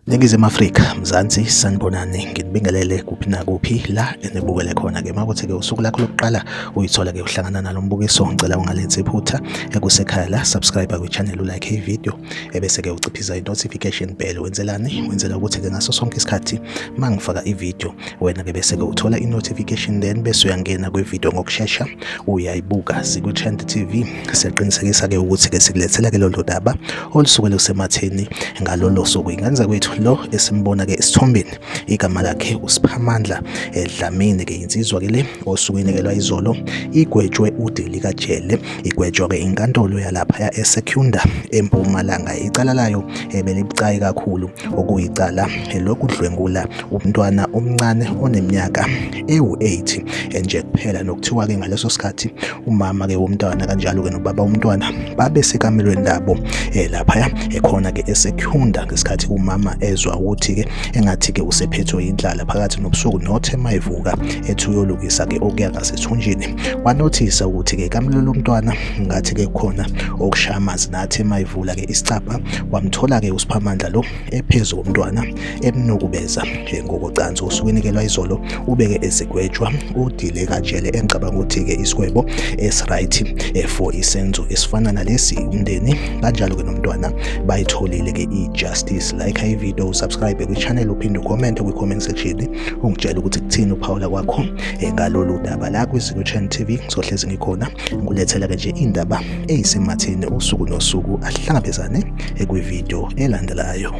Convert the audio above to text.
Ningizimu Afrika, Mzansi, sanibonani, nginibingelele kuphi nakuphi la enibukele khona-ke. Makuthi-ke usuku lakho lokuqala uyithola-ke uhlangana nalo mbukiso, ngicela ungalenzi iphutha kusekhaya la, subscribe kwi-channel, ulike i-video, ebese-ke uciphiza i-notification bell. Wenzelani? Wenzela ukuthi-ke ngaso sonke isikhathi uma ngifaka i-video, wena-ke bese-ke uthola i-notification, then bese uyangena kwi-video ngokushesha uyayibuka. Siku-Trend TV siyaqinisekisa-ke ukuthi-ke sikulethela-ke lolu daba olusuke lusematheni ngalolo suku. Ingane kwethu lo esimbona-ke esithombeni, igama lakhe uSiphamandla Dlamini-ke, insizwa-ke le osukwini-ke lwayizolo igwetshwe udili kajele, igwetshwa-ke inkantolo yalaphaya eSecunda eMpumalanga. Icala layo belibucayi kakhulu, okuyicala lokudlwengula umntwana omncane oneminyaka ewu-8 nje kuphela. Nokuthiwa-ke ngaleso sikhathi umama-ke womntwana kanjalo-ke nobaba womntwana babesekamelweni labo laphaya ekhona-ke eSecunda, ngesikhathi umama ezwa ukuthi-ke engathi-ke usephethwe indlala phakathi nobusuku, nothe mayivuka ethi uyolukisa-ke okuya ngasethunjini, wanothisa ukuthi-ke ekamelo lomntwana ngathi-ke khona okushaya amanzi. Nathi mayivula-ke isicabha, wamthola-ke uSiphamandla lo ephezu komntwana emnukubeza ngokocansi. Usukwini-ke lwayizolo ubeke ezigwetshwa udile kajele, engicabanga ukuthi-ke isigwebo esi-right for isenzo esifana nalesi. Umndeni kanjalo-ke nomntwana bayitholile-ke i-justice. Like i-video, usubscribe kwi-channel, uphinde ucommente kwi-comment section ungitshela ukuthi kuthini uphawula kwakho ngalolu daba. La kwi-Trend TV sohlezi ngikhona ngulethela-ke nje indaba eyisematheni usuku nosuku. Ahlangabezane kwi-video elandelayo.